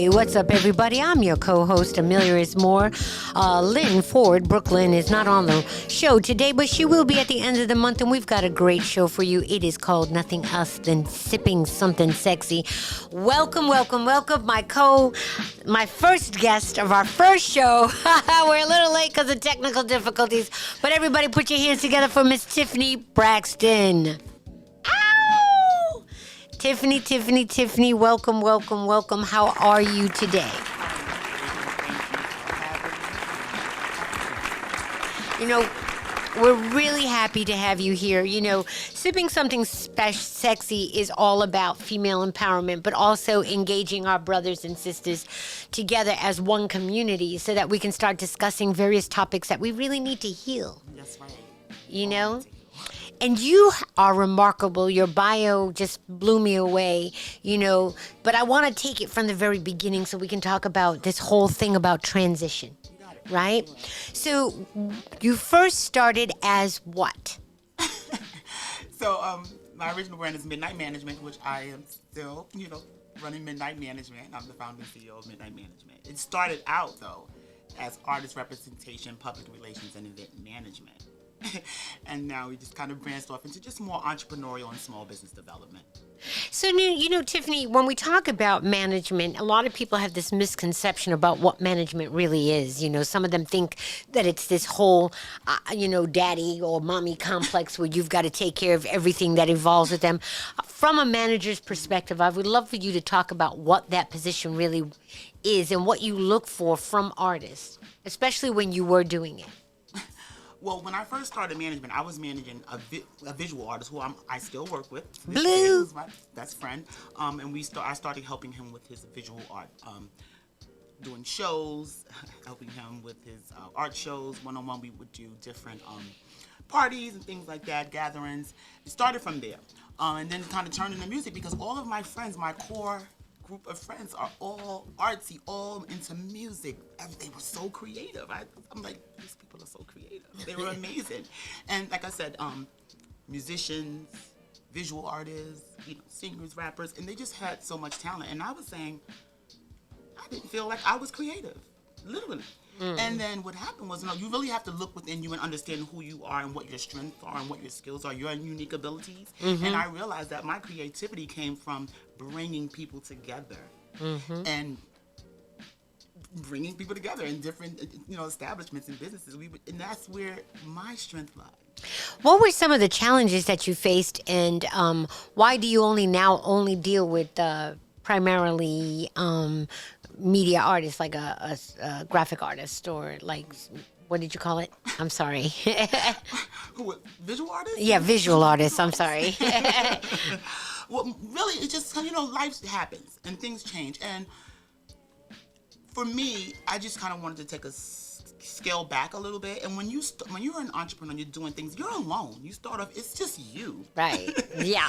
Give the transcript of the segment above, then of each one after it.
Hey, what's up, everybody? I'm your co-host, Amelia is Moore. Lynn Ford, Brooklyn, is not on the show today, but she will be at the end of the month, and we've got a great show for you. It is called Nothing Else Than Sipping Something Sexy. Welcome, welcome, welcome, my first guest of our first show. We're a little late because of technical difficulties, but everybody put your hands together for Miss Tiffany Braxton. Ow! Tiffany, welcome, welcome, welcome. How are you today? You know, we're really happy to have you here. You know, sipping something sexy is all about female empowerment, but also engaging our brothers and sisters together as one community so that we can start discussing various topics that we really need to heal. That's right. You know? And you are remarkable. Your bio just blew me away, you know. But I want to take it from the very beginning so we can talk about this whole thing about transition, right? So you first started as what? So my original brand is Midnight Management, which I am still, running Midnight Management. I'm the founder and CEO of Midnight Management. It started out, though, as artist representation, public relations, and event management. And now we just kind of branched off into just more entrepreneurial and small business development. So, Tiffany, when we talk about management, a lot of people have this misconception about what management really is. You know, some of them think that it's this whole, daddy or mommy complex where you've got to take care of everything that involves with them. From a manager's perspective, I would love for you to talk about what that position really is and what you look for from artists, especially when you were doing it. Well, when I first started management, I was managing a visual artist who I still work with. Blue. Who's my best friend. And I started helping him with his visual art, doing shows, helping him with his art shows. One-on-one, we would do different parties and things like that, gatherings. It started from there. And then it kind of turned into music because all of my friends, my core group of friends, are all artsy, all into music. They were so creative. I'm like, these people are so creative. They were amazing. And like I said, musicians, visual artists, singers, rappers, and they just had so much talent. And I was saying, I didn't feel like I was creative, literally. And then what happened was, you really have to look within you and understand who you are and what your strengths are and what your skills are, your unique abilities. And I realized that my creativity came from bringing people together and bringing people together in different, establishments and businesses. And that's where my strength lies. What were some of the challenges that you faced, and why do you only deal with primarily media artists, like a graphic artist, or like, what did you call it? I'm sorry. Visual artists? Yeah, visual artists. I'm sorry. Well, really, it's just, life happens and things change. And for me, I just kind of wanted to take a scale back a little bit. And when you're an entrepreneur and you're doing things, you're alone. You start off, it's just you. Right. Yeah.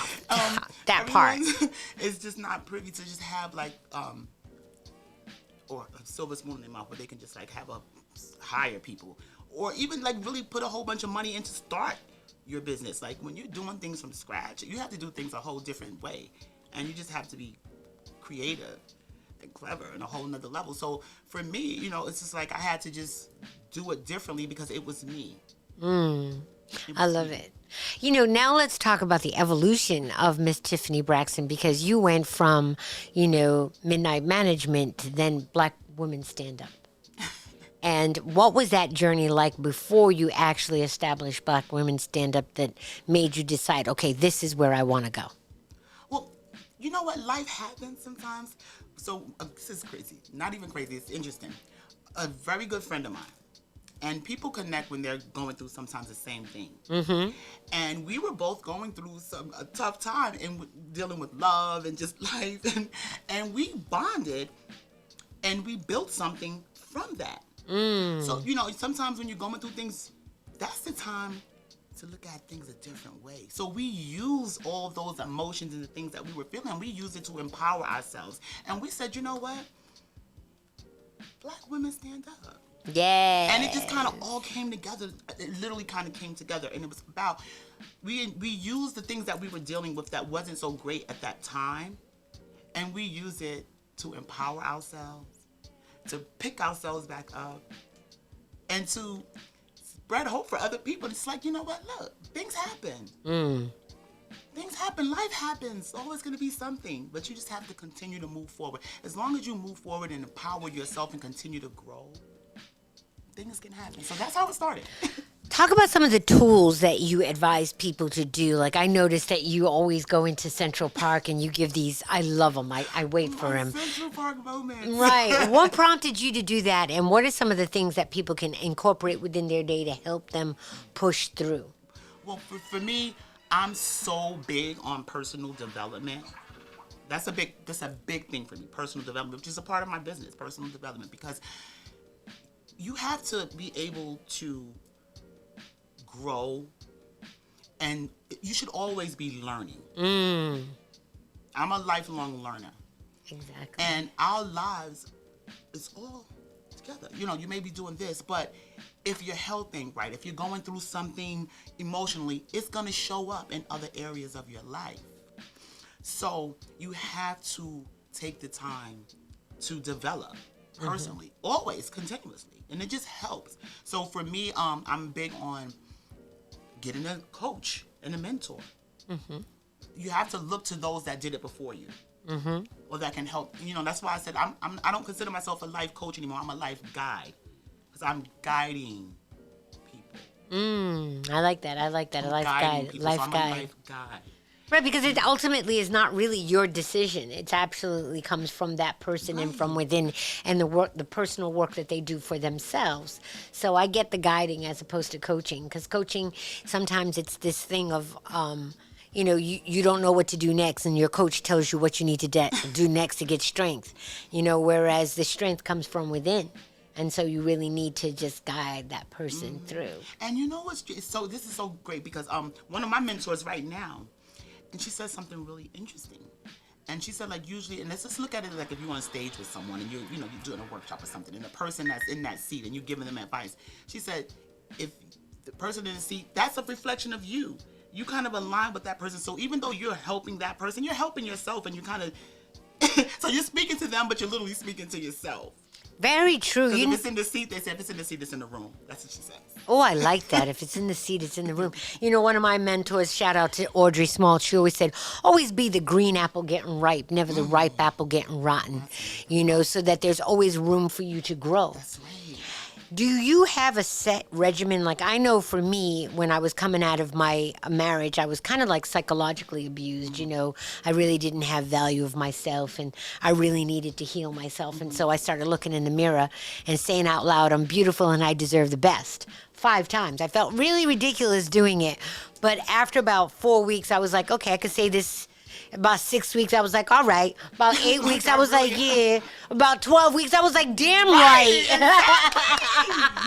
That part. It's just not privy to just have or a silver spoon in their mouth where they can just hire people, or even really put a whole bunch of money in to start your business. Like when you're doing things from scratch, you have to do things a whole different way, and you just have to be creative and clever on a whole nother level. So for me, it's just like I had to just do it differently because it was me. I love it. Now let's talk about the evolution of Miss Tiffany Braxton, because you went from, Midnight Management to then Black Women Stand Up. And what was that journey like before you actually established Black Women Stand Up that made you decide, okay, this is where I want to go? Well, you know what? Life happens sometimes. So this is crazy. Not even crazy. It's interesting. A very good friend of mine. And people connect when they're going through sometimes the same thing. And we were both going through a tough time and dealing with love and just life. And we bonded and we built something from that. So, sometimes when you're going through things, that's the time to look at things a different way. So we use all those emotions and the things that we were feeling, and we use it to empower ourselves. And we said, you know what? Black women stand up. Yeah. And it just kind of all came together. It literally kind of came together. And it was about, we used the things that we were dealing with that wasn't so great at that time. And we use it to empower ourselves, to pick ourselves back up, and to spread hope for other people. It's like, you know what? Look, things happen. Things happen. Life happens. Always going to be something. But you just have to continue to move forward. As long as you move forward and empower yourself and continue to grow, things can happen. So that's how it started. Talk about some of the tools that you advise people to do. Like, I noticed that you always go into Central Park and you give these. I love them. I wait for them. Central Park moments. Right. What prompted you to do that? And what are some of the things that people can incorporate within their day to help them push through? Well, for me, I'm so big on personal development. That's a big thing for me, personal development, which is a part of my business, personal development, because you have to be able to grow, and you should always be learning. I'm a lifelong learner. Exactly. And our lives is all together. You know, you may be doing this, but if your health ain't right, if you're going through something emotionally, it's going to show up in other areas of your life. So you have to take the time to develop personally, always, continuously. And it just helps. So for me, I'm big on getting a coach and a mentor. You have to look to those that did it before you. Or that can help. You know, that's why I said I don't consider myself a life coach anymore. I'm a life guide. Because I'm guiding people. I like that. A life guide. People, so I'm a life guide. Right, because it ultimately is not really your decision. It absolutely comes from that person and from within, and the personal work that they do for themselves. So I get the guiding as opposed to coaching, because coaching, sometimes it's this thing of, you know, you don't know what to do next, and your coach tells you what you need to do next to get strength, you know, whereas the strength comes from within. And so you really need to just guide that person through. And you know what's so? This is so great because one of my mentors right now, and she said something really interesting. And she said, like, usually, and let's just look at it like if you're on stage with someone and you're doing a workshop or something, and the person that's in that seat and you're giving them advice. She said, if the person in the seat, that's a reflection of you. You kind of align with that person. So even though you're helping that person, you're helping yourself, and you kind of, so you're speaking to them, but you're literally speaking to yourself. Very true. If it's in the seat, they say if it's in the seat, it's in the room. That's what she says. Oh, I like that. If it's in the seat, it's in the room. You know, one of my mentors, shout out to Audrey Small, she always said, always be the green apple getting ripe, never the ripe apple getting rotten. You know, so that there's always room for you to grow. That's right. Do you have a set regimen? Like, I know for me, when I was coming out of my marriage, I was kind of like psychologically abused, you know. I really didn't have value of myself, and I really needed to heal myself. And so I started looking in the mirror and saying out loud, I'm beautiful and I deserve the best. 5 times. I felt really ridiculous doing it. But after about 4 weeks, I was like, okay, I could say this. About 6 weeks, I was like, all right. About 8 weeks, I was like, yeah. About 12 weeks, I was like, damn right.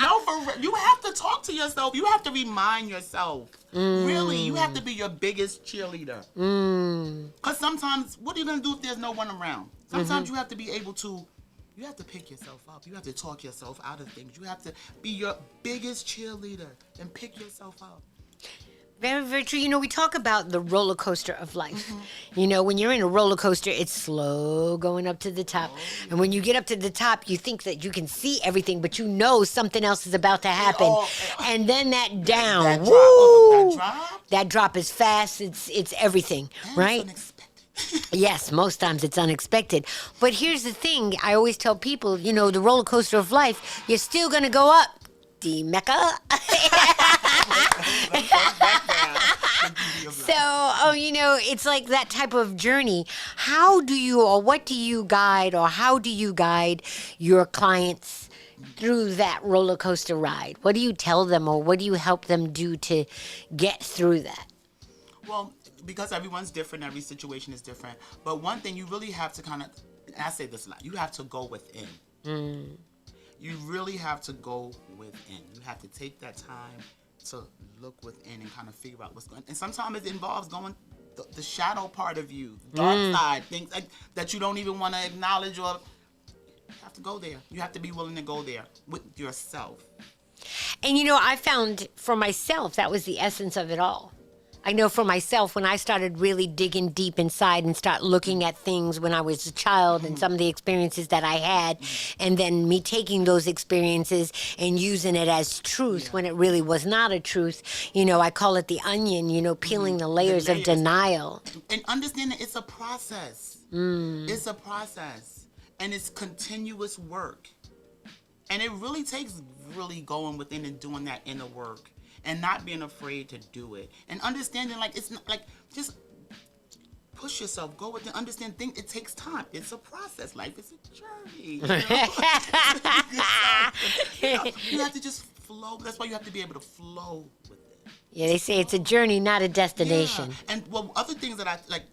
No, for real. You have to talk to yourself. You have to remind yourself. Really, you have to be your biggest cheerleader. Because sometimes, what are you going to do if there's no one around? Sometimes you have to be able to, you have to pick yourself up. You have to talk yourself out of things. You have to be your biggest cheerleader and pick yourself up. Very, very true. You know, we talk about the roller coaster of life. You know, when you're in a roller coaster, it's slow going up to the top. And when you get up to the top, you think that you can see everything, but you know something else is about to happen. And then that down, That woo! drop. That drop is fast. It's everything, And right? it's unexpected. Yes, most times it's unexpected. But here's the thing. I always tell people, you know, the roller coaster of life, you're still going to go up. The Mecca. So, you know, it's like that type of journey. How do you, or what do you guide, or how do you guide your clients through that roller coaster ride? What do you tell them, or what do you help them do to get through that? Well, because everyone's different, every situation is different. But one thing you really have to kind of, and I say this a lot, you have to go within. You really have to go within. You have to take that time to look within and kind of figure out what's going on. And sometimes it involves going the shadow part of you, the dark side, things like, that you don't even want to acknowledge, or you have to go there. You have to be willing to go there with yourself. And, you know, I found for myself, that was the essence of it all. I know for myself, when I started really digging deep inside and start looking at things when I was a child and some of the experiences that I had, and then me taking those experiences and using it as truth when it really was not a truth, I call it the onion, peeling the layers of denial. And understand that it's a process. It's a process. And it's continuous work. And it really takes really going within and doing that inner work. And not being afraid to do it. And understanding, like, it's not, like, just push yourself. Go with it. Understand, it takes time. It's a process. Life is a journey. You have to just flow. That's why you have to be able to flow with it. Yeah, they say it's a journey, not a destination. Yeah. And, well, other things that I, like,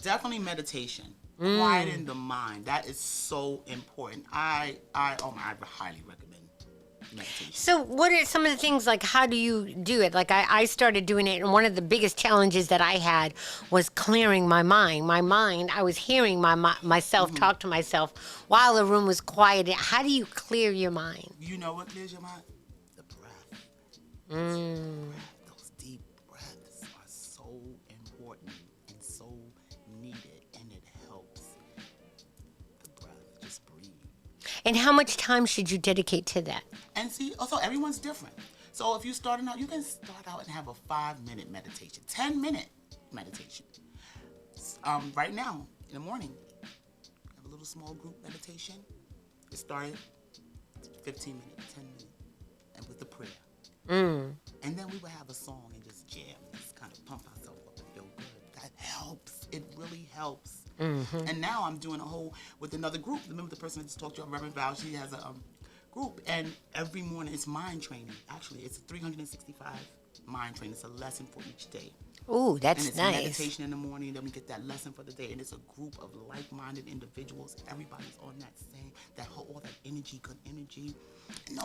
definitely meditation. Quieting the mind. That is so important. I highly recommend meditation. So what are some of the things, like, how do you do it? Like, I started doing it, and one of the biggest challenges that I had was clearing my mind. My mind, I was hearing myself talk to myself while the room was quiet. How do you clear your mind? You know what clears your mind? The breath. Those deep breaths are so important and so needed, and it helps. The breath, just breathe. And how much time should you dedicate to that? And see, also everyone's different. So if you're starting out, you can start out and have a 5-minute meditation, 10-minute meditation. Right now, in the morning, have a little small group meditation. It started 15 minutes, 10 minutes, and with the prayer. And then we would have a song and just jam, just kind of pump ourselves up and feel good. That helps. It really helps. And now I'm doing a whole with another group. Remember the person I just talked to, Reverend Val? She has a group, and every morning it's mind training. Actually, it's a 365 mind training. It's a lesson for each day. Ooh, that's and it's nice. Meditation in the morning, then we get that lesson for the day, and it's a group of like-minded individuals. Everybody's on that same, all that energy, good energy.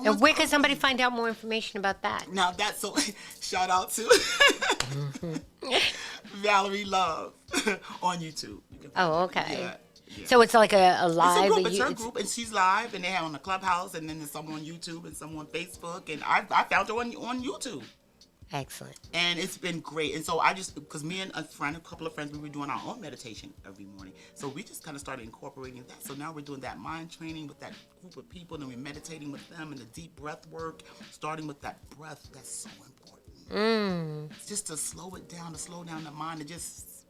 And where can somebody find out more information about that? Now that's so. Shout out to Valerie Love on YouTube. Oh, okay. Yeah. So it's like a live. It's her group, and she's live, and they have on the Clubhouse, and then there's some on YouTube and some on Facebook, and I found her on YouTube. Excellent. And it's been great. And so because me and a couple of friends, we were doing our own meditation every morning. So we just kind of started incorporating that. So now we're doing that mind training with that group of people, and we're meditating with them, and the deep breath work, starting with that breath. That's so important. Just to slow it down, to slow down the mind, to just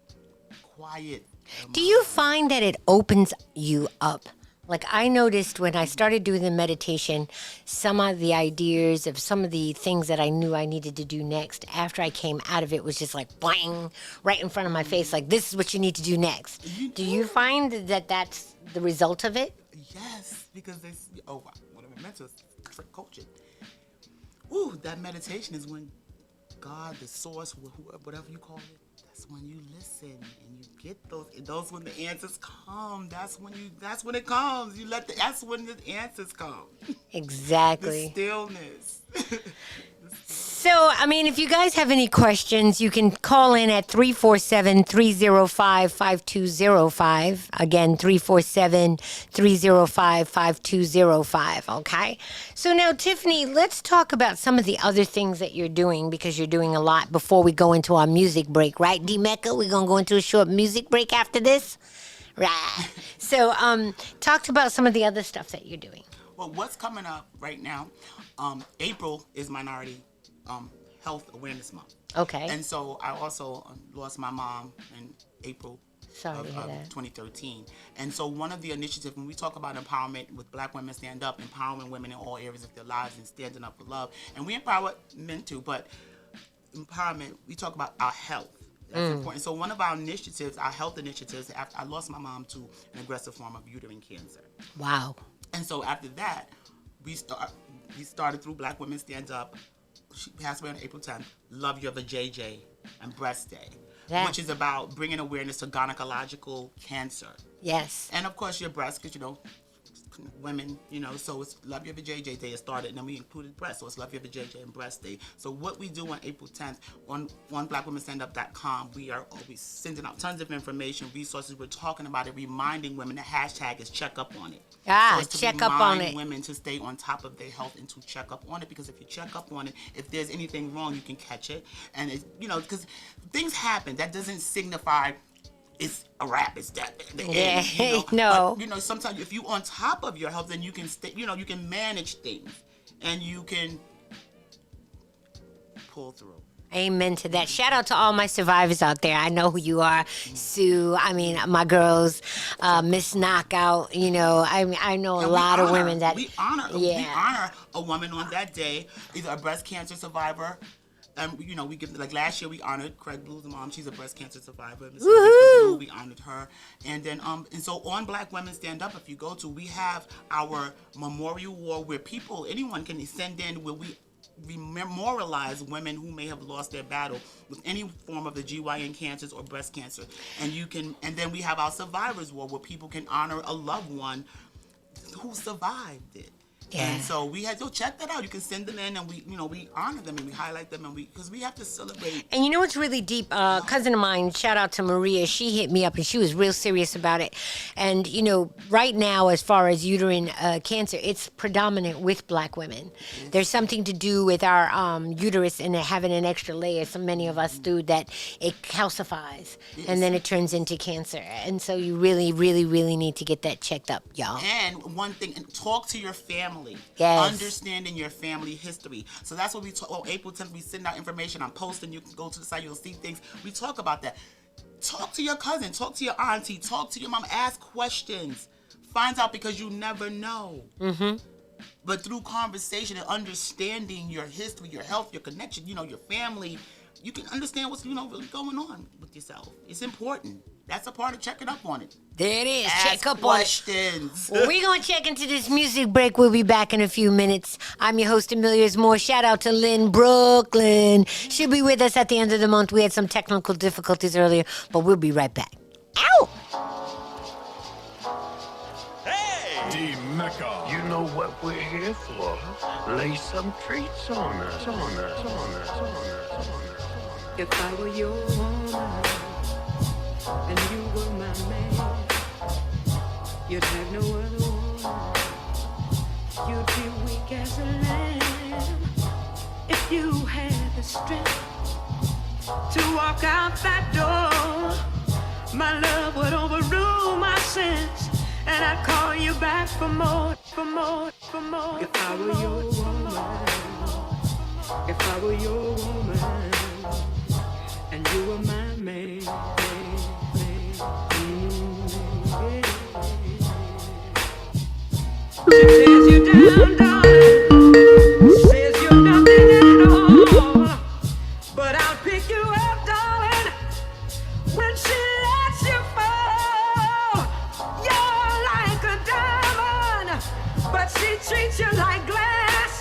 quiet. Do you find that it opens you up? Like, I noticed when I started doing the meditation, some of the ideas of some of the things that I knew I needed to do next after I came out of it was just like bang, right in front of my face. Like, this is what you need to do next. Do you find that that's the result of it? Yes, because what I meant to coach it. Ooh, that meditation is when God, the source, whatever you call it, that's when you listen and you get those when the answers come. That's when it comes. That's when the answers come. Exactly. The stillness. So, I mean, if you guys have any questions, you can call in at 347-305-5205. Again, 347-305-5205, okay? So now, Tiffany, let's talk about some of the other things that you're doing, because you're doing a lot before we go into our music break, right, D-Mecca? We're going to go into a short music break after this? Right. So, talk about some of the other stuff that you're doing. Well, what's coming up right now, April is Minority Health Awareness Month. Okay. And so I also lost my mom in April Sorry of 2013. And so one of the initiatives, when we talk about empowerment with Black Women Stand Up, empowering women in all areas of their lives and standing up for love, and we empower men too, but empowerment, we talk about our health. That's important. So one of our initiatives, our health initiatives, after I lost my mom to an aggressive form of uterine cancer. Wow. And so after that, we started through Black Women Stand Up. She passed away on April 10th. Love Your Vajayjay and Breast Day, which is about bringing awareness to gynecological cancer. Yes. And of course your breast, because women, so it's Love Your Vajayjay Day. It started, and then we included breast, so it's Love Your Vajayjay and Breast Day. So what we do on April 10th on blackwomenstandup.com, we are always sending out tons of information, resources. We're talking about it, reminding women. The hashtag is check up on it. Ah, so it's to check up on it. women to stay on top of their health and to check up on it, because if you check up on it, if there's anything wrong, you can catch it. And it's, because things happen. That doesn't signify it's a wrap. It's that. No. But, sometimes if you on top of your health, then you can stay. You can manage things, and you can pull through. Amen to that. Shout out to all my survivors out there. I know who you are, Sue. I mean, my girls, Miss Knockout. I know a lot of women that we honor a woman on that day, either a breast cancer survivor. We give, like last year we honored Craig Blue's mom. She's a breast cancer survivor. Woohoo! We honored her. And then and so on Black Women Stand Up, if you go to, we have our memorial wall where anyone can send in, where we memorialize women who may have lost their battle with any form of the GYN cancers or breast cancer. And then we have our survivors wall where people can honor a loved one who survived it. Yeah. And so we had to check that out. You can send them in, and we honor them and we highlight them, and because we have to celebrate. And you know what's really deep? Cousin of mine, shout out to Maria. She hit me up and she was real serious about it. And right now, as far as uterine cancer, it's predominant with Black women. Yes. There's something to do with our uterus and having an extra layer. So many of us do that. It calcifies, yes. And then it turns into cancer. And so you really, really, really need to get that checked up, y'all. And one thing, talk to your family. Yes. Understanding your family history. So that's what we talk. April 10th, we send out information. I'm posting. You can go to the site. You'll see things. We talk about that. Talk to your cousin. Talk to your auntie. Talk to your mom. Ask questions. Find out, because you never know. Mm-hmm. But through conversation and understanding your history, your health, your connection, your family, you can understand what's really going on with yourself. It's important. That's a part of checking up on it. There it is. Ask check up questions. On it. We're going to check into this music break. We'll be back in a few minutes. I'm your host, Amelia's Moore. Shout out to Lynn Brooklyn. She'll be with us at the end of the month. We had some technical difficulties earlier, but we'll be right back. Ow! Hey! D-Mecca. You know what we're here for. Lay some treats on us, on us, on us, on us, on us. If I were your woman and you were my man, you'd have no other woman. You'd be weak as a lamb if you had the strength to walk out that door. My love would overrule my sense, and I'd call you back for more, for more, for more. If I were your woman, if I were your woman, and you were my man. She tears you down, darling. Says you're nothing at all. But I'll pick you up, darling, when she lets you fall. You're like a diamond, but she treats you like glass.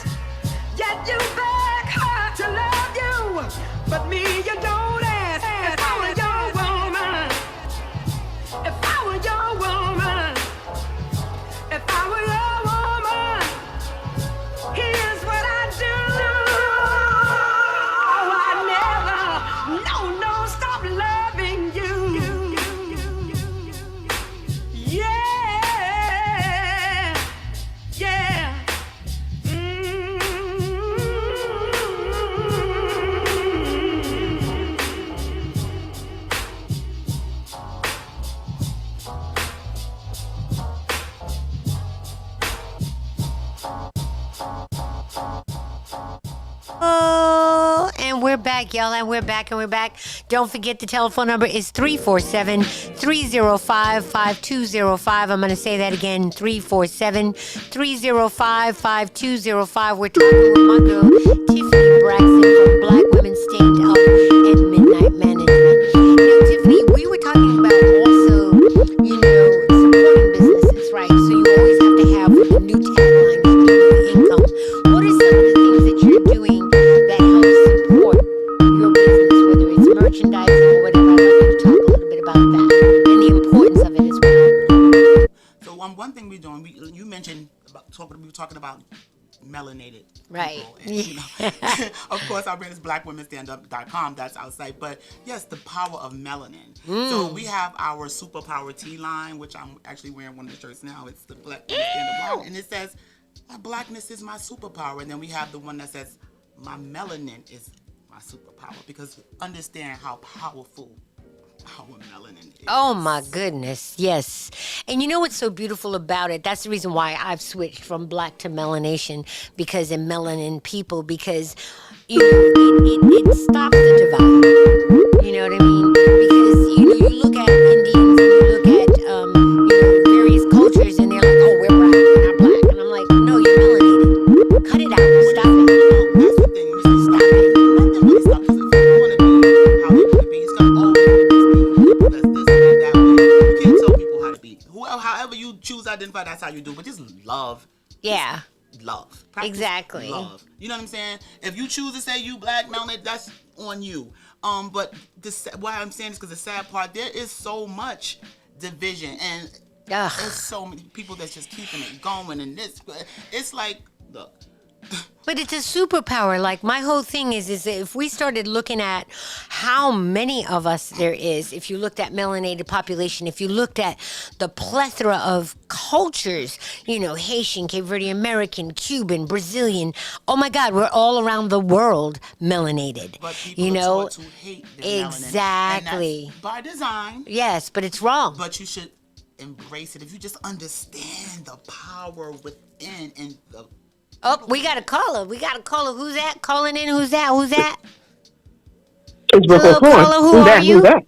Yet you beg her to love you, but me you don't ask. If I were your woman, if I were your woman, if I were your woman, here's what I do. Oh, I never, no, stop loving you. Yeah, yeah. Oh, and we're back, y'all, and we're back. Don't forget the telephone number is 347-305-5205. I'm going to say that again, 347-305-5205. We're talking with my girl, Tiffany Braxton from Black Women Stand Up and Midnight Management. Now, Tiffany, we were talking about also, supporting businesses, right? So you always have to have a new tagline, keeping income. What are some of the things that you're doing that helps support your business, whether it's merchandising or whatever? I'd like you to talk a little bit about that and the importance of it as well. So one thing we're doing, you mentioned we were talking about melanated Right. people. And, you know, of course, our brand is blackwomenstandup.com. That's our site. But yes, the power of melanin. So we have our superpower tea line, which I'm actually wearing one of the shirts now. It's the Black Women Stand Up line, and it says, "My blackness is my superpower." And then we have the one that says, "My melanin is my superpower," because understand how powerful our melanin is. Oh my goodness, yes. And you know what's so beautiful about it? That's the reason why I've switched from black to melanation, because in melanin people, because you know it stops the divide. You know what I mean? Because you know you look at Indians and you look at you know various cultures and they're like, oh, we're black, we're not black, and I'm like, no, you're melanated. Cut it out, stop it. That's the thing. We say stop it. Nothing really stop. Because if you want to be how you want to be, it's gonna always be. Because this way, that way. You can't tell people how to be. However you choose to identify, that's how you do. But just love. Yeah. Love. Practice Exactly. love. You know what I'm saying? If you choose to say you black, melanated, that's on you. But why I'm saying is because the sad part, there is so much division and Ugh. there's so many people that's just keeping it going, and it's like, look. But it's a superpower. Like my whole thing is that if we started looking at how many of us there is, if you looked at melanated population, if you looked at the plethora of cultures, you know, Haitian, Cape Verde American, Cuban, Brazilian, oh my God, we're all around the world melanated. But people you are know, taught to hate their melanin, exactly. and that's by design. Yes, but it's wrong. But you should embrace it if you just understand the power within and the. Oh, we got a caller. Who's that? Calling in. Who's that? It's Brooklyn Hello, Ford. caller. Who are you? Who's that?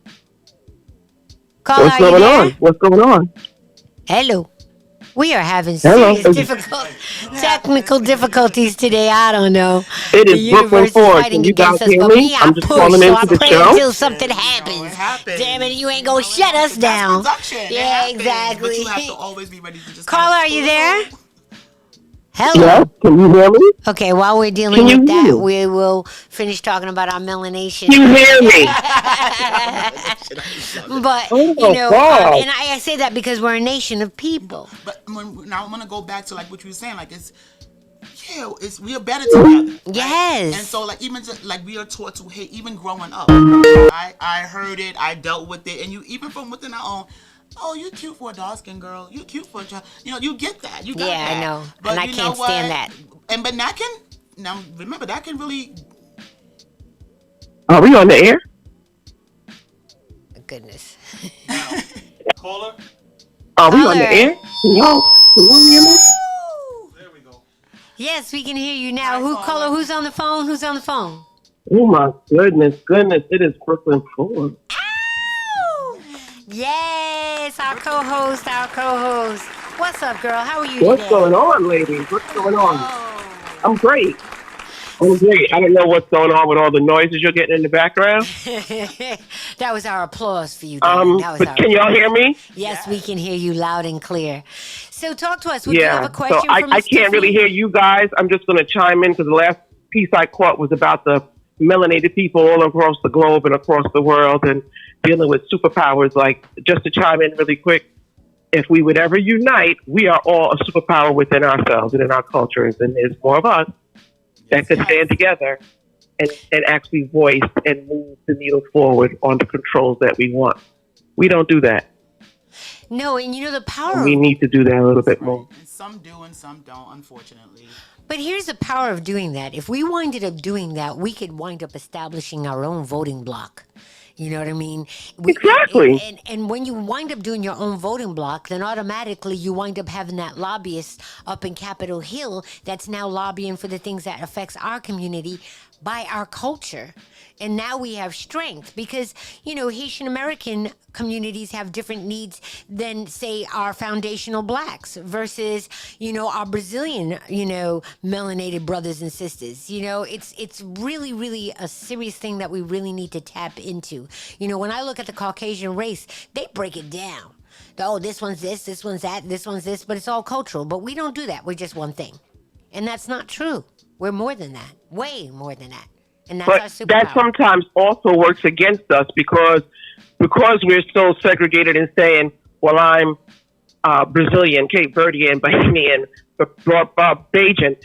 Caller, What's are you going there? on? What's going on? Hello. We are having Hello. serious technical difficulties today. I don't know. It The is Brooklyn universe is Ford. fighting Can you against guys us, hear but me? me, I I'm just push, calling so into I the pray show. until something It happens. happens. Damn it, you ain't gonna shut us That's down. production. It Yeah, happens. exactly. But you have to always be ready to just. Caller, are you there? Hello. Yes. Can you hear me? Okay, while we're dealing Can you with hear that, me? we will finish talking about our melanation. You hear me? But, Oh, you know, wow. and I say that because we're a nation of people. But now I'm gonna go back to like what you were saying. Like we are better together. Right? Yes. And so like even just, like we are taught to hate even growing up. I heard it. I dealt with it, and you even from within our own. Oh, you cute for a dark skinned girl. You cute for a child. You know, you get that. You got Yeah, that. I know. But And I you know can't stand what? that. But that can now remember that can really. Are we on the air? Goodness. Caller? Are we on Caller. the air? Can y'all hear me? There we go. Yes, we can hear you now. Hi, Who caller. caller? Who's on the phone? Who's on the phone? Oh my goodness. It is Brooklyn Ford. Yes, our co-host. What's up, girl? How are you What's today? going on, ladies? What's going on? Oh. I'm great. I don't know what's going on with all the noises you're getting in the background. That was our applause for you, darling. That was But our can y'all hear me? Yes, we can hear you loud and clear. So talk to us. Would you have Yeah. a question So I for Miss can't really Tiffany? hear you guys. I'm just going to chime in because the last piece I caught was about the melanated people all across the globe and across the world and dealing with superpowers. Like, just to chime in really quick, if we would ever unite, we are all a superpower within ourselves and in our cultures. And there's more of us that could stand together and actually voice and move the needle forward on the controls that we want. We don't do that. No, and you know the power And of we need to do that a little bit more. And some do and some don't, unfortunately. But here's the power of doing that. If we winded up doing that, we could wind up establishing our own voting block. You know what I mean? Exactly. And when you wind up doing your own voting block, then automatically you wind up having that lobbyist up in Capitol Hill that's now lobbying for the things that affects our community by our culture. And now we have strength because, you know, Haitian American communities have different needs than, say, our foundational blacks versus, you know, our Brazilian, you know, melanated brothers and sisters. You know, it's really, really a serious thing that we really need to tap into. You know, when I look at the Caucasian race, they break it down. Oh, this one's this one's that, this one's this, but it's all cultural. But we don't do that. We're just one thing. And that's not true. We're more than that. Way more than that. And that's our But superpower. that sometimes also works against us because we're so segregated in saying, well, I'm Brazilian, Cape Verdean, Bahamian, Bajan,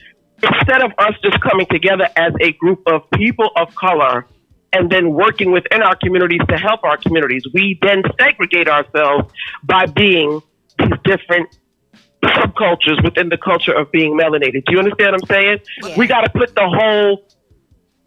instead of us just coming together as a group of people of color and then working within our communities to help our communities, we then segregate ourselves by being these different subcultures within the culture of being melanated. Do you understand what I'm saying? Yeah. We got to put the whole.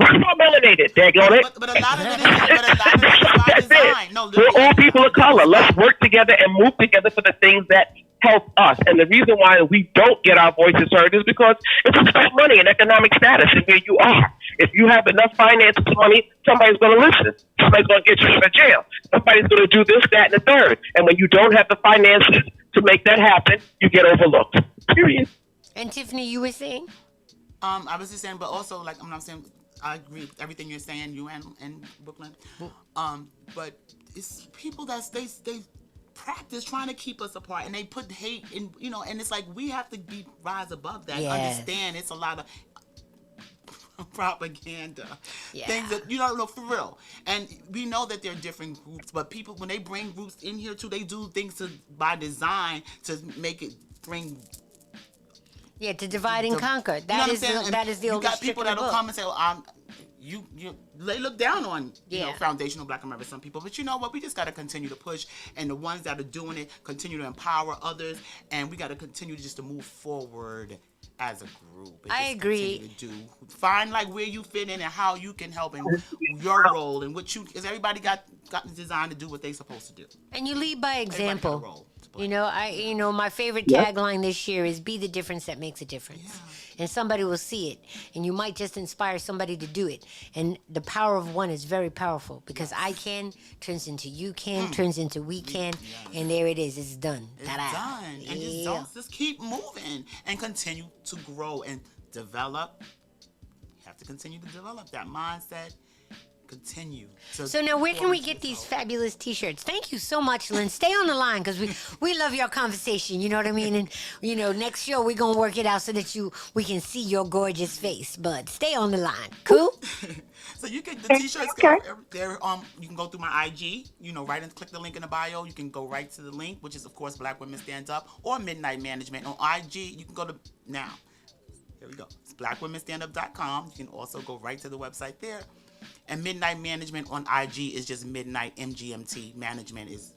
We're all melanated, daggone it. But a lot of it is by That's design. it. No, We're all people of color. Let's work together and move together for the things that help us. And the reason why we don't get our voices heard is because it's just about money and economic status and where you are. If you have enough finances, money, somebody's going to listen. Somebody's going to get you out of jail. Somebody's going to do this, that, and the third. And when you don't have the finances to make that happen, you get overlooked. Period. And Tiffany, you were saying? I was just saying, but also, like, I'm not saying I agree with everything you're saying, you and Brooklyn. But it's people that they practice trying to keep us apart, and they put hate in, and it's like we have to rise above that. Yes. Understand it's a lot of propaganda, Yeah. things that know for real. And we know that there are different groups, but people, when they bring groups in here too, they do things by design to make it bring. Yeah, to divide and conquer. That is the you old got people that'll book. come and say, well, they look down on Yeah. foundational Black American some people, but you know what? We just got to continue to push, and the ones that are doing it continue to empower others, and we got to continue just to move forward as a group. And I just agree. continue to find like where you fit in and how you can help and your role and what you, because everybody got designed to do what they supposed to do. And you lead by Everybody got a example. role to play. My favorite tagline this year is "Be the difference that makes a difference," and somebody will see it, and you might just inspire somebody to do it. And the power of one is very powerful because I can turns into you can, turns into we can, and there it is. It's done. It's Ta-da. done. And Yeah. just keep moving and continue to grow and develop. You have to continue to develop that mindset. Continue. So now, where can we get perform these yourself. fabulous T-shirts? Thank you so much, Lynn. Stay on the line because we love your conversation. You know what I mean? And next show we're gonna work it out so that we can see your gorgeous face. But stay on the line. Cool. So you can the t-shirts go there. You can go through my IG. Right and click the link in the bio. You can go right to the link, which is of course Black Women Stand Up or Midnight Management on IG. You can go to now. Here we go. It's blackwomenstandup.com. You can also go right to the website there. And Midnight Management on IG is just Midnight MGMT. Management is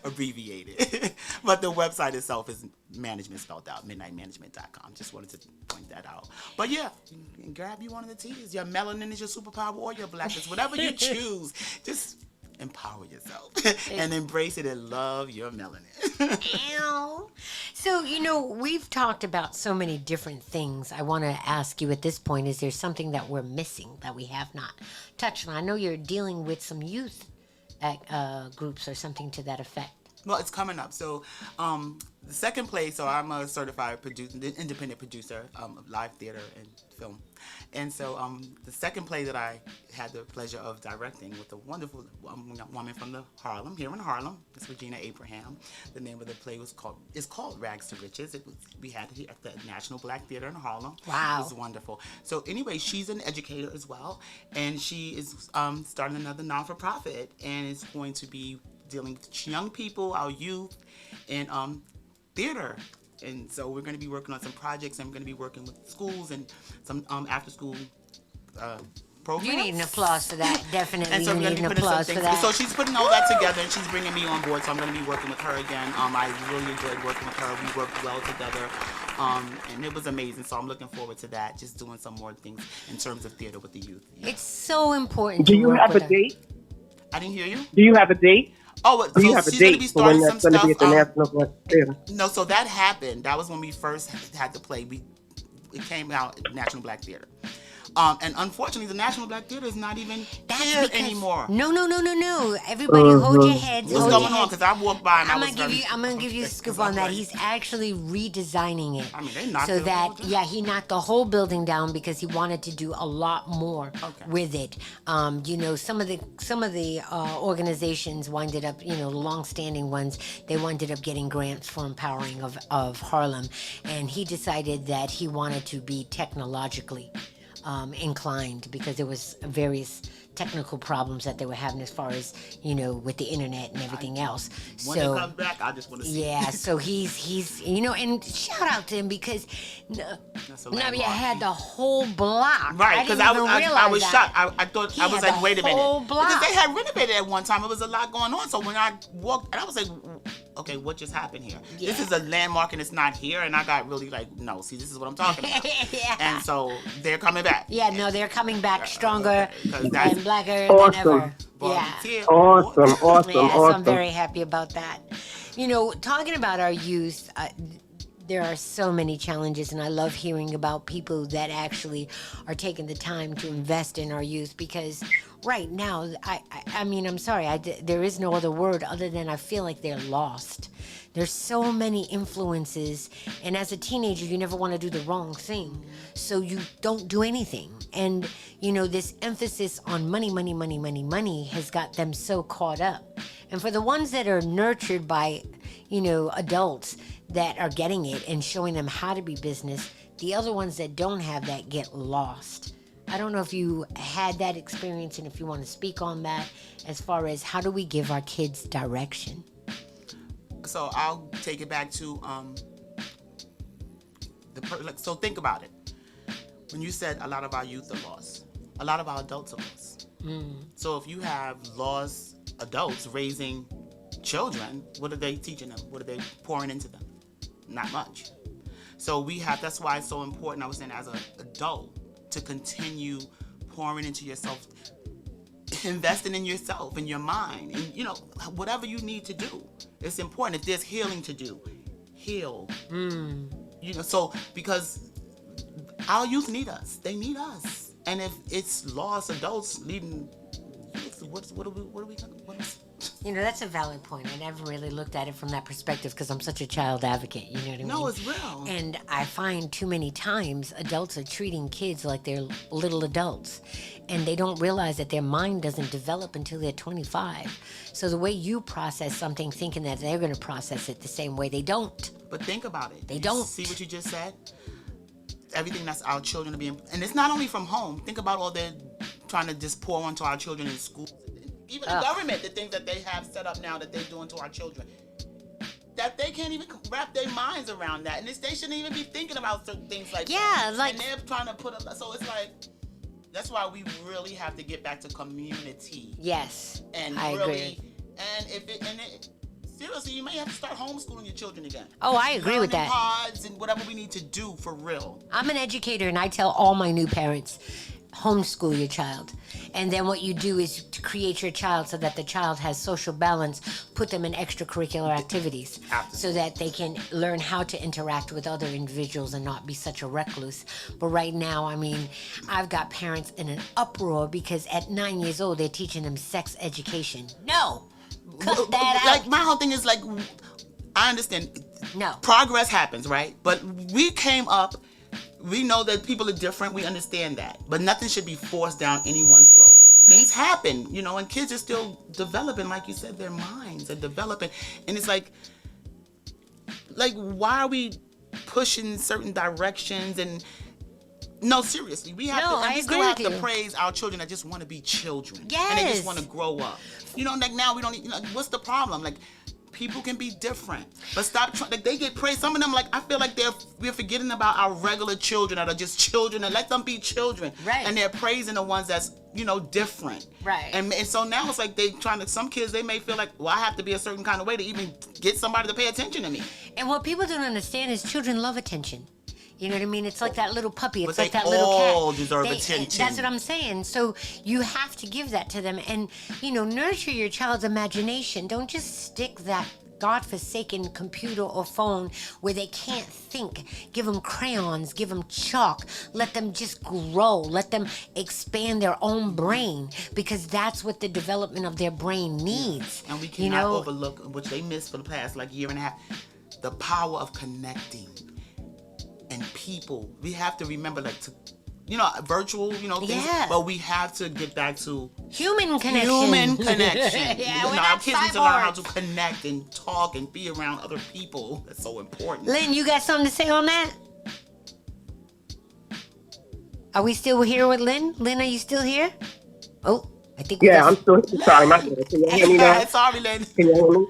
abbreviated. But the website itself is management spelled out, midnightmanagement.com. Just wanted to point that out. But yeah, you can grab you one of the teas. Your melanin is your superpower or your blackness, whatever you choose. Just empower yourself and embrace it and love your melanin. Ow. So, we've talked about so many different things. I want to ask you at this point, is there something that we're missing that we have not touched on? I know you're dealing with some youth groups or something to that effect. Well, it's coming up. So, the second play, so I'm a certified independent producer of live theater and film. And so, the second play that I had the pleasure of directing with a wonderful woman from Harlem, here in Harlem, Miss Regina Abraham. The name of the play is called Rags to Riches. We had it here at the National Black Theater in Harlem. Wow. It was wonderful. So anyway, she's an educator as well, and she is starting another non-for-profit, and it's going to be dealing with young people, our youth, and theater. And so we're going to be working on some projects, and we're going to be working with schools and some after-school programs. You need an applause for that. Definitely, And so you we're going need to an be putting some applause for things. that. So she's putting all that together, and she's bringing me on board. So I'm going to be working with her again. I really enjoyed working with her. We worked well together, and it was amazing. So I'm looking forward to that. Just doing some more things in terms of theater with the youth. Yeah. It's so important Do to you work have with a her. date? I didn't hear you. Do you have a date? Oh, Do you so have a she's going to date be for when starting some that's going to stuff. be at the National Black Theater? No, so that happened. That was when we first had to play. It came out at National Black Theater. And unfortunately, the National Black Theater is not even here anymore. No. Everybody hold your heads. What's hold going your on? heads. Because I walked by and I'm I gonna was give you a scoop on that. He's actually redesigning it. I mean, they knocked so it that all down. he knocked the whole building down because he wanted to do a lot more with it. Some of the organizations winded up, the long-standing ones, they winded up getting grants for empowering of Harlem, and he decided that he wanted to be technologically inclined because there was various technical problems that they were having as far as, with the internet and everything else. When it comes back, I just want to see. Yeah, so he's and shout out to him because That's a Nabia landmark. had the whole block. Right, because I was shocked. I thought, I was had like, the wait a whole minute. block. Because they had renovated at one time. It was a lot going on. So when I walked, and I was like, okay, what just happened here? This is a landmark and it's not here. And I got really like, no, see, this is what I'm talking about. Yeah. And so they're coming back. Yeah, no, they're coming back stronger Because that's and blacker awesome. than ever. Well, Yeah. yeah. Awesome, awesome, Yeah, so awesome. I'm very happy about that. Talking about our youth, there are so many challenges, and I love hearing about people that actually are taking the time to invest in our youth because right now, I mean, I'm sorry, there is no other word other than I feel like they're lost. There's so many influences, and as a teenager, you never want to do the wrong thing, so you don't do anything. And, this emphasis on money, money, money, money, money has got them so caught up. And for the ones that are nurtured by, adults that are getting it and showing them how to be business, the other ones that don't have that get lost. I don't know if you had that experience and if you want to speak on that as far as how do we give our kids direction? So I'll take it back to so think about it. When you said a lot of our youth are lost, a lot of our adults are lost. So if you have lost adults raising children, what are they teaching them? What are they pouring into them? Not much. So that's why it's so important, I was saying, as an adult, to continue pouring into yourself, investing in yourself, in your mind, and whatever you need to do. It's important. If there's healing to do, heal. So because our youth need us. They need us. And if it's lost adults leading youth, what are we gonna? That's a valid point. I never really looked at it from that perspective because I'm such a child advocate. You know what I mean? No, it's real. And I find too many times adults are treating kids like they're little adults. And they don't realize that their mind doesn't develop until they're 25. So the way you process something thinking that they're going to process it the same way, they don't. But think about it. They don't. See what you just said? Everything that's our children are being... And it's not only from home. Think about all they're trying to just pour onto our children in school. Even the government, the things that they have set up now that they're doing to our children, that they can't even wrap their minds around that, and they shouldn't even be thinking about certain things like that. Yeah, like... And they're trying to put so it's like, that's why we really have to get back to community. Yes, And I really, agree. and seriously, you may have to start homeschooling your children again. Oh, I agree with Learning that. pods and whatever we need to do for real. I'm an educator, and I tell all my new parents, homeschool your child. And then what you do is to create your child so that the child has social balance, put them in extracurricular activities so that they can learn how to interact with other individuals and not be such a recluse. But right now, I mean, I've got parents in an uproar because at 9 years old, they're teaching them sex education. No! Cut that out. Like, my whole thing is like, I understand. No. Progress happens, right? But we came up, we know that people are different, we understand that. But nothing should be forced down anyone's throat. Things happen, and kids are still developing, like you said, their minds are developing. And it's like, why are we pushing certain directions? And no, seriously, we have we still have to praise our children that just want to be children. Yes. And they just want to grow up. Like now we don't need, what's the problem? Like, people can be different, but stop trying. Like, they get praised. Some of them, I feel like we're forgetting about our regular children that are just children, and let them be children. Right. And they're praising the ones that's different. Right. And so now it's like some kids, they may feel like, well, I have to be a certain kind of way to even get somebody to pay attention to me. And what people don't understand is children love attention. You know what I mean? It's like that little puppy. It's But like they that little cat. all deserve attention. That's what I'm saying. So you have to give that to them and, nurture your child's imagination. Don't just stick that godforsaken computer or phone where they can't think. Give them crayons, give them chalk, let them just grow, let them expand their own brain because that's what the development of their brain needs. And we cannot overlook, which they missed for the past year and a half, the power of connecting. And people, we have to remember virtual, things, Yeah. but we have to get back to Human connection. Yeah, we're our not kids need to learn how cyborgs. to connect and talk and be around other people. That's so important. Lynn, you got something to say on that? Are we still here with Lynn? Lynn, are you still here? Oh, I think we Yeah, got- I'm still sorry. My bad. Can you hear me now? Sorry, Lynn. Can you hear me?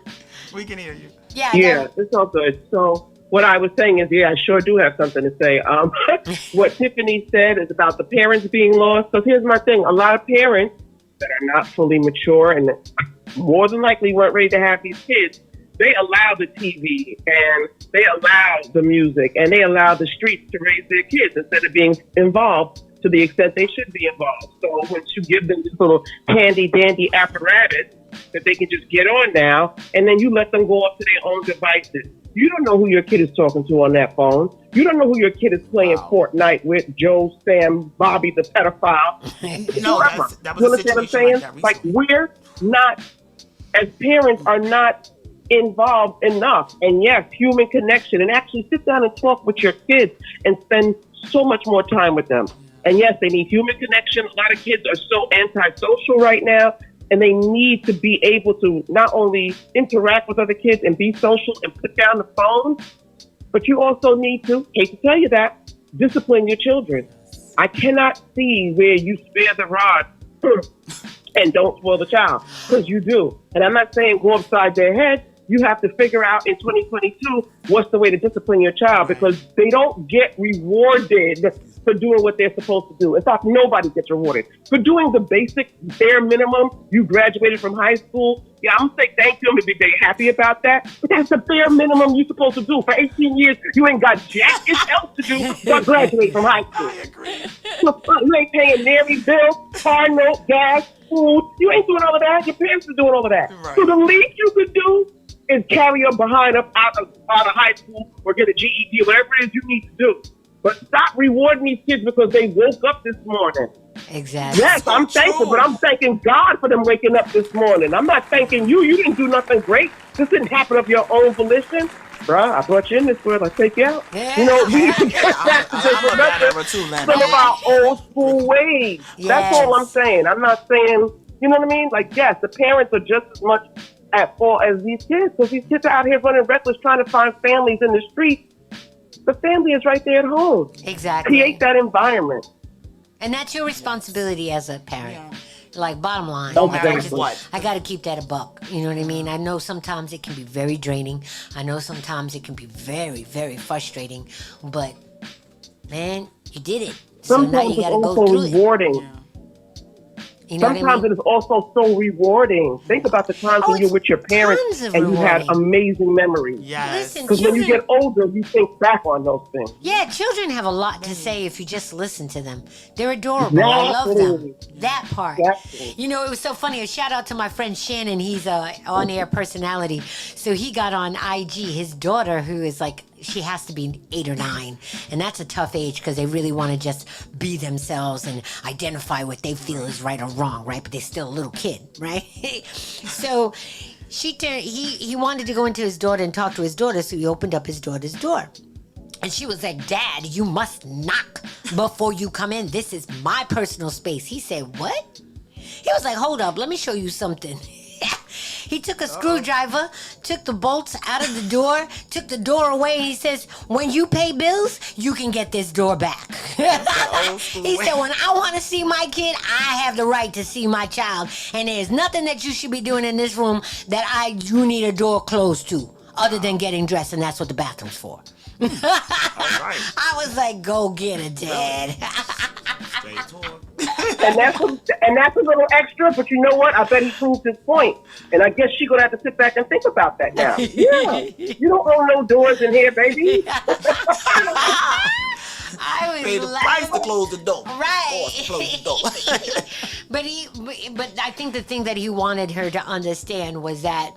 We can hear you. Yeah, Yeah, it's all good. So what I was saying is, yeah, I sure do have something to say. What Tiffany said is about the parents being lost. Because here's my thing: a lot of parents that are not fully mature and more than likely weren't ready to have these kids, they allow the TV and they allow the music and they allow the streets to raise their kids instead of being involved to the extent they should be involved. So once you give them this little handy dandy apparatus that they can just get on now, and then you let them go off to their own devices. You don't know who your kid is talking to on that phone. You don't know who your kid is playing Fortnite with, Joe, Sam, Bobby, the pedophile. No, Whoever. that You was a understand what I'm situation saying? like that Like, recently. we're not, as parents, are not involved enough. And yes, human connection, and actually sit down and talk with your kids and spend so much more time with them. And yes, they need human connection. A lot of kids are so antisocial right now, and they need to be able to not only interact with other kids and be social and put down the phone, but you also need to, hate to tell you that, discipline your children. I cannot see where you spare the rod and don't spoil the child, because you do. And I'm not saying go upside their head. You have to figure out in 2022 what's the way to discipline your child, because they don't get rewarded for doing what they're supposed to do. In fact, nobody gets rewarded. For doing the basic bare minimum, you graduated from high school. Yeah, I'm gonna say thank you. I'm gonna be very happy about that. But that's the bare minimum you're supposed to do. For 18 years, you ain't got jack else to do but graduate from high school. You ain't paying nary bill, car note, gas, food. You ain't doing all of that. Your parents are doing all of that. Right. So the least you could do is carry your behind up out of high school or get a GED, whatever it is you need to do. But stop rewarding these kids because they woke up this morning. Exactly. Yes, I'm thankful, but I'm thanking God for them waking up this morning. I'm not thanking you. You didn't do nothing great. This didn't happen of your own volition. Bruh, I brought you in this world. I take you out. Yeah. You know, we need to get I'm back to just a bad remember ever too, Len. some of our old school ways. That's all I'm Yes. saying. I'm not saying, you know what I mean? Like, yes, the parents are just as much at fault as these kids, because these kids are out here running reckless trying to find families in the streets. The family is right there at home. Exactly. Create that environment. And that's your responsibility as a parent. Like, bottom line, Don't like, forget what? I got to keep that a buck. You know what I mean? I know sometimes it can be very draining. I know sometimes it can be very, very frustrating. But, man, you did it. So now Sometimes you it's got to go also through it. rewarding. You know what I Sometimes mean? it is also so rewarding. Think about the times Oh, when you're it's with your parents tons of and you had rewarding. amazing memories. Yes. Listen, Because when you children, get older, you think back on those things. yeah, children have a lot to say if you just listen to them. They're adorable. I love them. Exactly. That part. Exactly. You know, it was so funny. A shout out to my friend Shannon. He's a on-air personality. So he got on IG. His daughter, who is like, she has to be 8 or 9. And that's a tough age because they really want to just be themselves and identify what they feel is right or wrong, right? But they're still a little kid, right? So he wanted to go into his daughter and talk to his daughter, so he opened up his daughter's door. And she was like, Dad, you must knock before you come in. This is my personal space. He said, what? He was like, hold up, let me show you something. He took a screwdriver, took the bolts out of the door, took the door away, and he says, when you pay bills, you can get this door back. He said, when I want to see my kid, I have the right to see my child. And there's nothing that you should be doing in this room that you need a door closed to, other than getting dressed, and that's what the bathroom's for. I was like, go get it, Dad. And that's a little extra, but you know what? I bet he proved his point. And I guess she's going to have to sit back and think about that now. Yeah. You don't own no doors in here, baby. I was Pay the like, price to close the door. right. Or to close the door. but I think the thing that he wanted her to understand was that,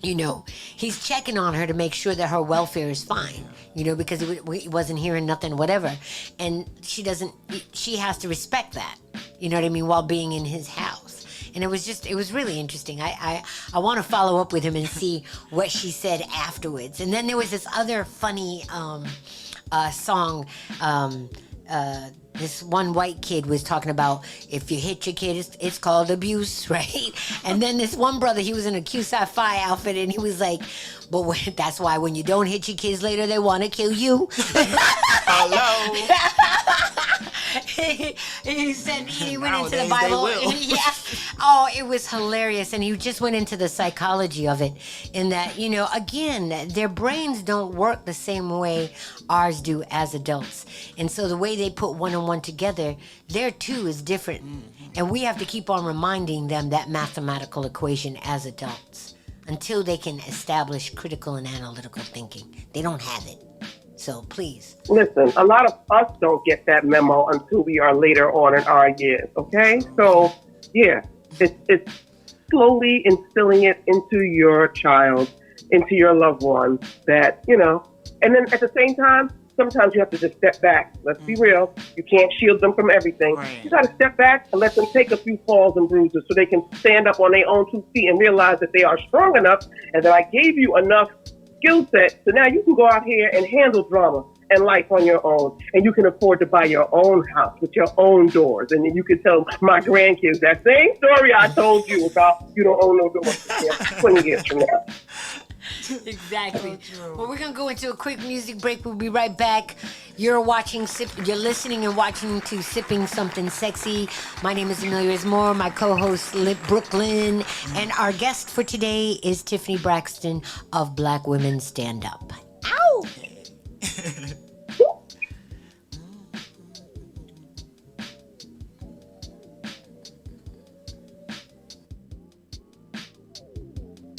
you know, he's checking on her to make sure that her welfare is fine, you know, because he wasn't hearing nothing, whatever. And she has to respect that, you know what I mean, while being in his house. And it was really interesting. I want to follow up with him and see what she said afterwards. And then there was this other funny song. This one white kid was talking about if you hit your kid, it's called abuse, right? And then this one brother, he was in a Q-Sci-Fi outfit, and he was like, but that's why when you don't hit your kids later, they want to kill you. Hello. He said he went into the Nowadays, they Bible. will. Yeah. Oh, it was hilarious. And he just went into the psychology of it in that, again, their brains don't work the same way ours do as adults. And so the way they put one and one together, their two is different. And we have to keep on reminding them that mathematical equation as adults until they can establish critical and analytical thinking. They don't have it. So please. Listen, a lot of us don't get that memo until we are later on in our years, okay? So, yeah, it's slowly instilling it into your child, into your loved one, that, and then at the same time, sometimes you have to just step back. Let's be real. You can't shield them from everything. Right. You got to step back and let them take a few falls and bruises so they can stand up on their own 2 feet and realize that they are strong enough and that I gave you enough skill set, so now you can go out here and handle drama and life on your own, and you can afford to buy your own house with your own doors, and then you can tell my grandkids that same story I told you about you don't own no doors 20 years from now. Exactly. Well, we're gonna go into a quick music break. We'll be right back. You're listening and watching to Sipping Something Sexy. My name is Amelia Ismore, my co-host Brooklyn, and our guest for today is Tiffany Braxton of Black Women Stand Up. Ow!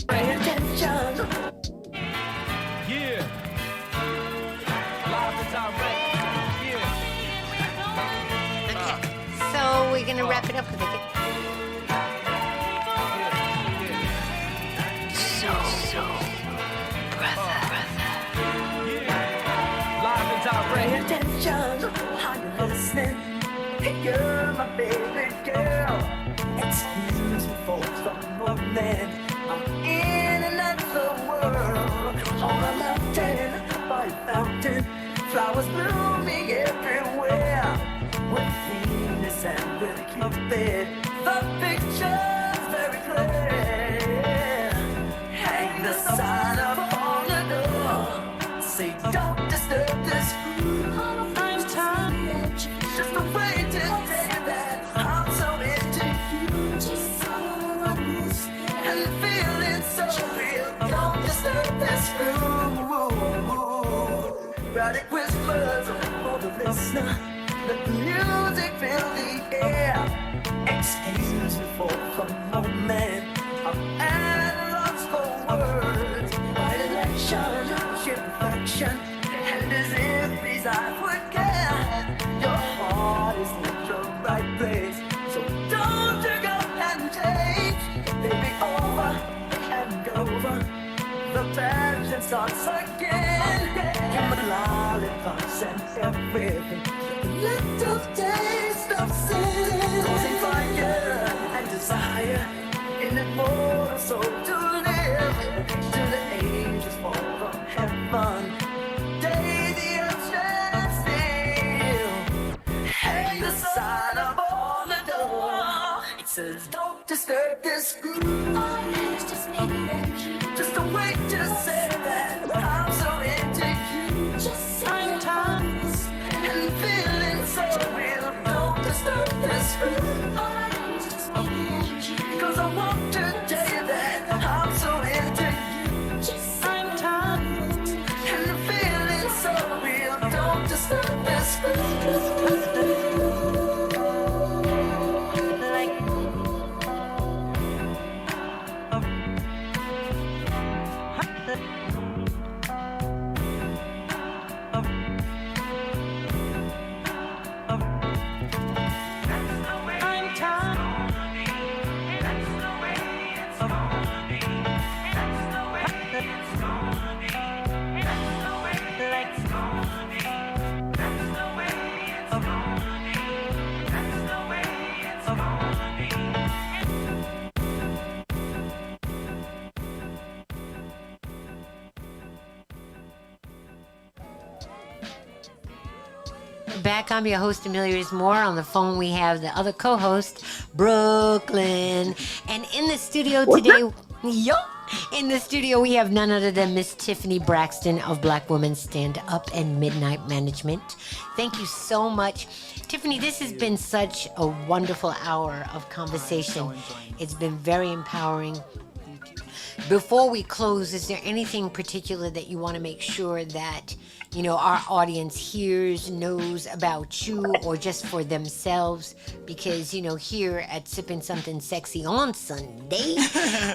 Pay attention. Yeah. Live and direct. Yeah. So we're gonna wrap it up with it. Live and direct. Pay attention. How you listening? Hey, you're my baby girl. Excuse me for the moment. I'm in another world. On a mountain, by a fountain, flowers blooming everywhere. With Venus and with Cupid, the picture's very clear. Hang the sign up on the door. Say, don't disturb this groove. I'm tired. Just a way to say that I'm so into you. And feeling so real. Don't disturb this groove. Radic whispers for the listener. Let the music fill the air. Excuse me for the moment. I'm at a loss for words. My election, sheer perfection. And as if these eyes would care. Your heart is in the right place. So don't you go and take. Baby, over and over. The passion starts again. And my lollipops and everything. Little taste of sin. Causing fire and desire. In the mortal soul to live. Till the angels fall from heaven. Day the earth stands still. Hang the sign up on the door. It says, don't disturb this groove. Just a way to say that I'm so into you. Sometimes and feeling so real. Don't disturb this groove. 'Cause I want to tell you that I'm so into you. Sometimes and feeling so real. Don't disturb this groove. Back, I'm your host, Amelia Ismore. On the phone, we have the other co-host, Brooklyn. And in the studio today, In the studio, we have none other than Miss Tiffany Braxton of Black Women Stand Up and Midnight Management. Thank you so much. Tiffany, this has been such a wonderful hour of conversation. enjoying It's been very empowering. Before we close, is there anything particular that you want to make sure that, you know, our audience hears, knows about you, or just for themselves? Because, you know, here at Sipping Something Sexy on Sunday,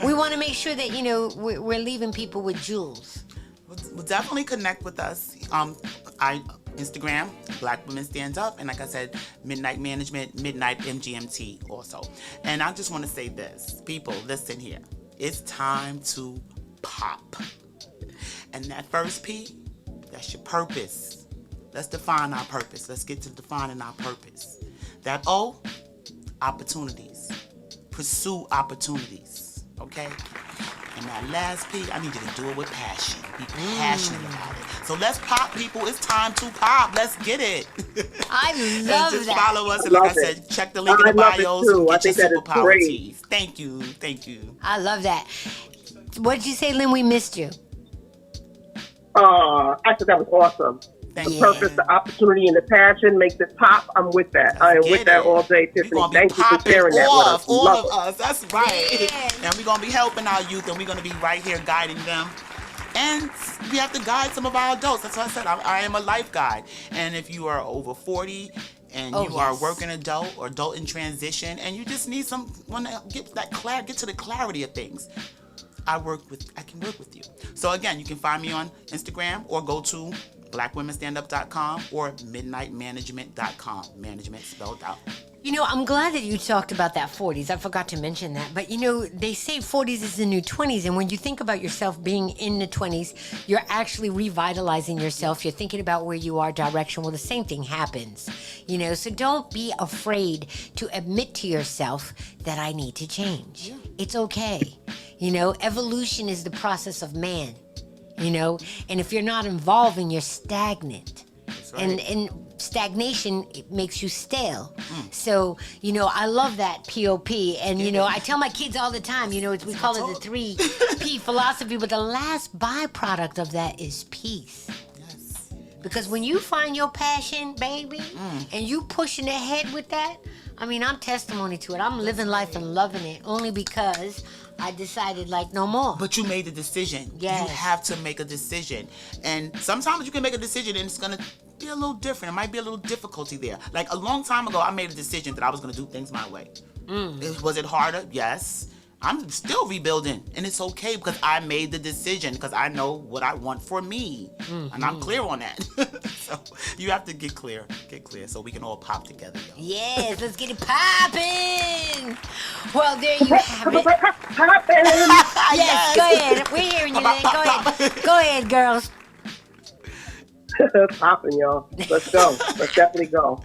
we want to make sure that, you know, we're leaving people with jewels. Well, definitely connect with us. Instagram, Black Women Stand Up, and like I said, Midnight Management, Midnight MGMT also. And I just want to say this, people, listen here. It's time to pop. And that first P, that's your purpose. Let's define our purpose. Let's get to defining our purpose. That O, opportunities. Pursue opportunities. Okay? And that last P, I need you to do it with passion. Be passionate about it. So let's pop, people. It's time to pop. Let's get it. I And love just that. follow us. And like I Love it. said, check the link in the I love it bios too. and I get your think that is superpower great. tees. Thank you. Thank you. I love that. What'd you say, Lynn? We missed you. I thought that was awesome. Thank The you. purpose, the opportunity, and the passion makes it pop. I'm with that. I am Get with that it. all day, We Tiffany. gonna be Thank you for popping sharing that with off, us. all Love of it. us. That's right. Yeah. And we're gonna be helping our youth, and we're gonna be right here guiding them. And we have to guide some of our adults. That's what I said. I am a life guide. And if you are over 40 and Oh, you are a yes. working adult or adult in transition, and you just need someone to get to the clarity of things, I can work with you. So again, you can find me on Instagram or go to blackwomenstandup.com or midnightmanagement.com. Management spelled out. You know, I'm glad that you talked about that 40s. I forgot to mention that. But, you know, they say 40s is the new 20s. And when you think about yourself being in the 20s, you're actually revitalizing yourself. You're thinking about where you are, direction. Well, the same thing happens, you know. So don't be afraid to admit to yourself that I need to change. It's okay. You know, evolution is the process of man, you know. And if you're not evolving, you're stagnant. right. And stagnation, it makes you stale. So, you know, I love that POP. And, you know, I tell my kids all the time, you know, we call it the 3P philosophy, but the last byproduct of that is peace. Yes. Because when you find your passion, baby, and you pushing ahead with that, I mean, I'm testimony to it. I'm living life and loving it only because I decided, like, no more. But you made the decision. Yes. You have to make a decision. And sometimes you can make a decision and it's going to be a little different. It might be a little difficulty there. Like a long time ago, I made a decision that I was going to do things my way. Was it harder? Yes. I'm still rebuilding, and it's okay because I made the decision because I know what I want for me, and I'm clear on that. So you have to get clear, so we can all pop together, yo. Yes, let's get it popping. Well, there you have it. Poppin'. Yes, go ahead. We're hearing you, Lynn. Go ahead. Go ahead, girls. Poppin', y'all. Let's go. Let's definitely go.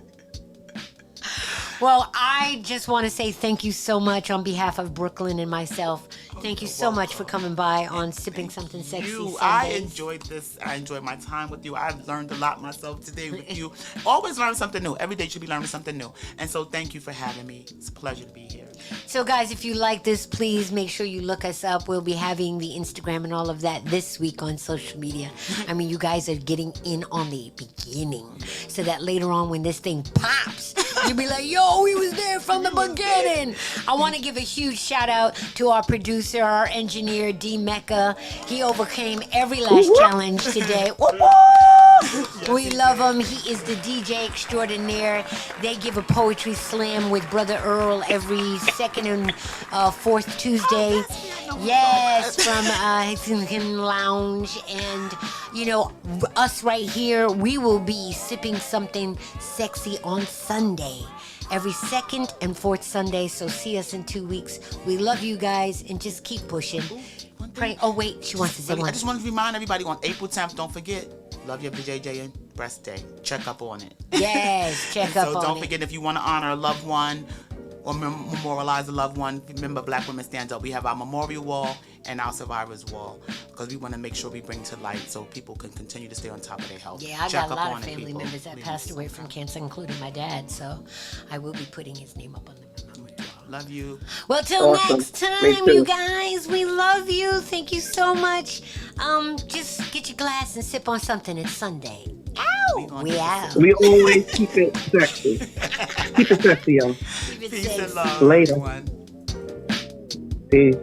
Well, I just want to say thank you so much on behalf of Brooklyn and myself. Thank you so much for coming by on Sipping Something Sexy I Sundays. enjoyed this. I enjoyed my time with you. I've learned a lot myself today with you. Always learn something new. Every day should be learning something new. And so thank you for having me. It's a pleasure to be here. So, guys, if you like this, please make sure you look us up. We'll be having the Instagram and all of that this week on social media. I mean, you guys are getting in on the beginning so that later on when this thing pops, you'll be like, yo, we was there from the beginning. I want to give a huge shout out to our producer, our engineer, D Mecca. He overcame every last challenge today. We love him. He is the DJ extraordinaire. They give a poetry slam with Brother Earl every second and fourth Tuesday. Yes, from Hexington Lounge. And, you know, us right here, we will be sipping something sexy on Sunday. Every second and fourth Sunday. So see us in 2 weeks. We love you guys and just keep pushing. Pray. Oh, wait. She wants to say I one. just want to remind everybody on April 10th, don't forget, Love Your BJJ and Breast Day. Check up on it. Yes, check up So on don't it. forget, if you want to honor a loved one or memorialize a loved one, remember Black Women Stand Up. We have our memorial wall and our survivors wall because we want to make sure we bring to light so people can continue to stay on top of their health. Yeah, I Check got a up lot on of it, family people. members that Please. passed away from cancer, including my dad. So I will be putting his name up on the memorial. Love you. Well, till Awesome. next Me time, too. you guys. We love you. Thank you so much. Just get your glass and sip on something. It's Sunday. Ow! We out. We always keep it sexy. Keep it sexy, y'all. Keep it Peace safe. and love, Later. everyone. Peace.